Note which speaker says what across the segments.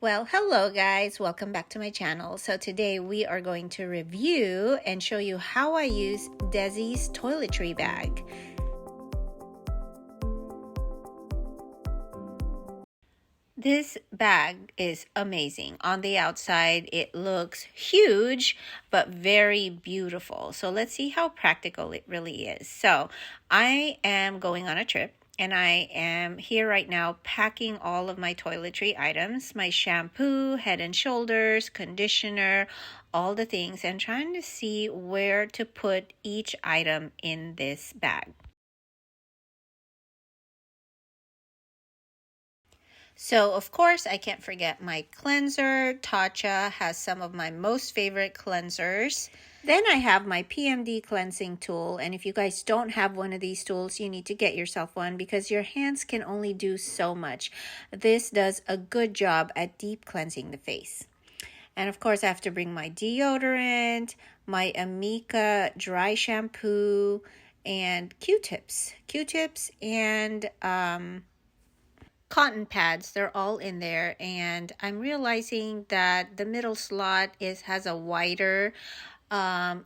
Speaker 1: Well, hello guys, welcome back to my channel. So today we are going to review and show you how I use Dezi's Toiletry Bag. This bag is amazing. On the outside, it looks huge, but very beautiful. So let's see how practical it really is. So I am going on a trip. And I am here right now packing all of my toiletry items, my shampoo, head and shoulders, conditioner, all the things, and trying to see where to put each item in this bag. So, of course, I can't forget my cleanser. Tatcha has some of my most favorite cleansers. Then I have my PMD cleansing tool. And if you guys don't have one of these tools, you need to get yourself one because your hands can only do so much. This does a good job at deep cleansing the face. And of course, I have to bring my deodorant, my Amika dry shampoo, and Q-tips. Q-tips and cotton pads. They're all in there, and I'm realizing that the middle slot has a wider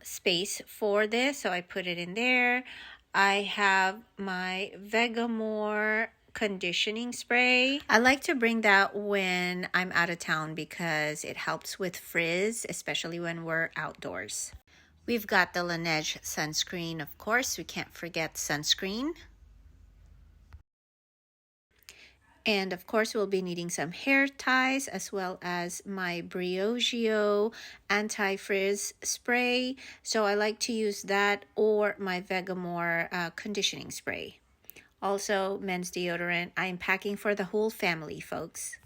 Speaker 1: space for this, so I put it in there. I have my Vegamore conditioning spray. I like to bring that when I'm out of town because it helps with frizz, especially when we're outdoors. We've got the Laneige sunscreen, of course. We can't forget sunscreen. And of course, we'll be needing some hair ties as well as my Briogeo anti-frizz spray. So I like to use that or my Vegamore conditioning spray. Also, men's deodorant. I'm packing for the whole family, folks.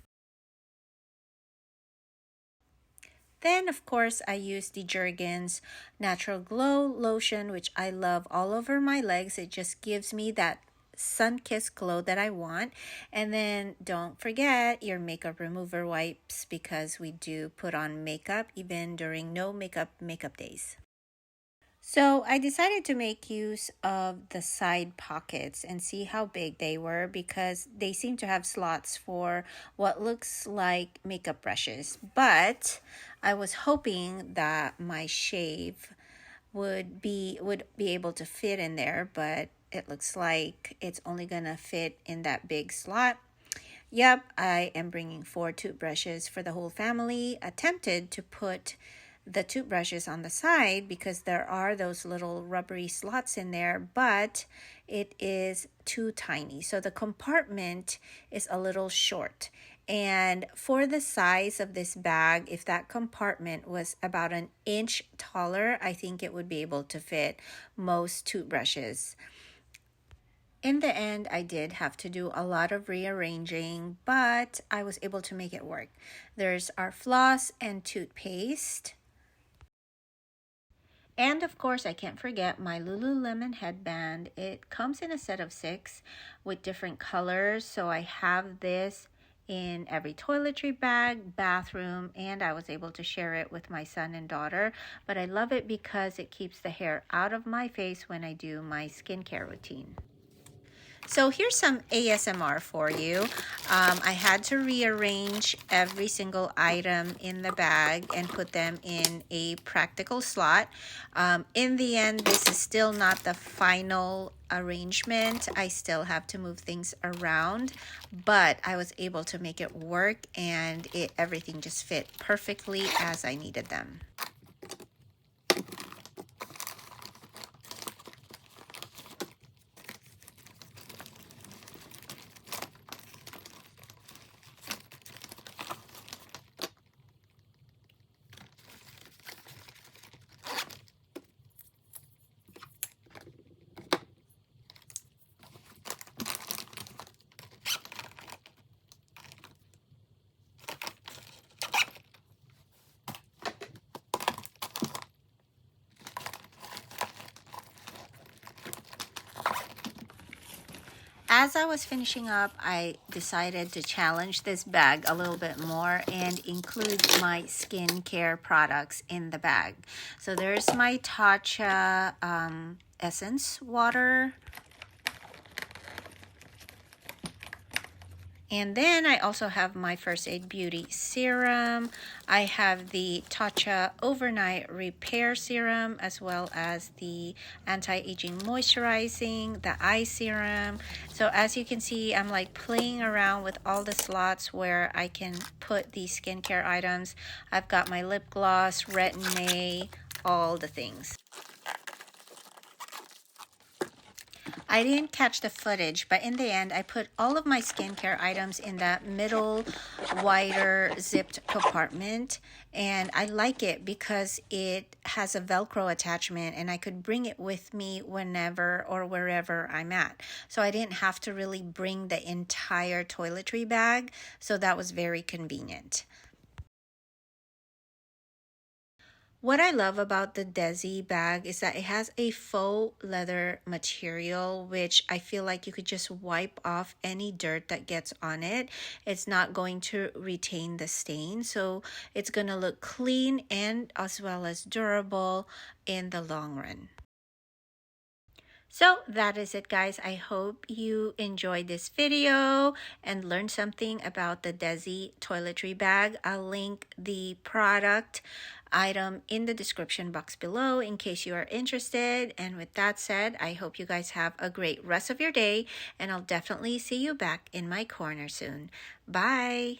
Speaker 1: Then, of course, I use the Jergens Natural Glow Lotion, which I love all over my legs. It just gives me that sun-kissed glow that I want. And then don't forget your makeup remover wipes because we do put on makeup even during no makeup days. So I decided to make use of the side pockets and see how big they were because they seem to have slots for what looks like makeup brushes. But I was hoping that my shave would be able to fit in there, but it looks like it's only gonna fit in that big slot. Yep, I am bringing 4 toothbrushes for the whole family. Attempted to put the toothbrushes on the side because there are those little rubbery slots in there, but it is too tiny. So the compartment is a little short. And for the size of this bag, if that compartment was about an inch taller, I think it would be able to fit most toothbrushes. In the end, I did have to do a lot of rearranging, but I was able to make it work. There's our floss and toothpaste. And of course, I can't forget my Lululemon headband. It comes in a set of 6 with different colors. So I have this in every toiletry bag, bathroom, and I was able to share it with my son and daughter. But I love it because it keeps the hair out of my face when I do my skincare routine. So here's some ASMR for you. I had to rearrange every single item in the bag and put them in a practical slot. In the end, this is still not the final arrangement. I still have to move things around, but I was able to make it work and everything just fit perfectly as I needed them. As I was finishing up, I decided to challenge this bag a little bit more and include my skincare products in the bag. So there's my Tatcha Essence Water. And then I also have my First Aid Beauty Serum. I have the Tatcha Overnight Repair Serum, as well as the Anti-Aging Moisturizing, the Eye Serum. So as you can see, I'm like playing around with all the slots where I can put these skincare items. I've got my lip gloss, Retin-A, all the things. I didn't catch the footage, but in the end, I put all of my skincare items in that middle, wider, zipped compartment. And I like it because it has a Velcro attachment and I could bring it with me whenever or wherever I'm at. So I didn't have to really bring the entire toiletry bag. So that was very convenient. What I love about the Dezi bag is that it has a faux leather material, which I feel like you could just wipe off any dirt that gets on it. It's not going to retain the stain, so it's going to look clean and as well as durable in the long run. So that is it, guys. I hope you enjoyed this video and learned something about the Dezi toiletry bag. I'll link the product item in the description box below in case you are interested. And with that said, I hope you guys have a great rest of your day, and I'll definitely see you back in my corner soon. Bye!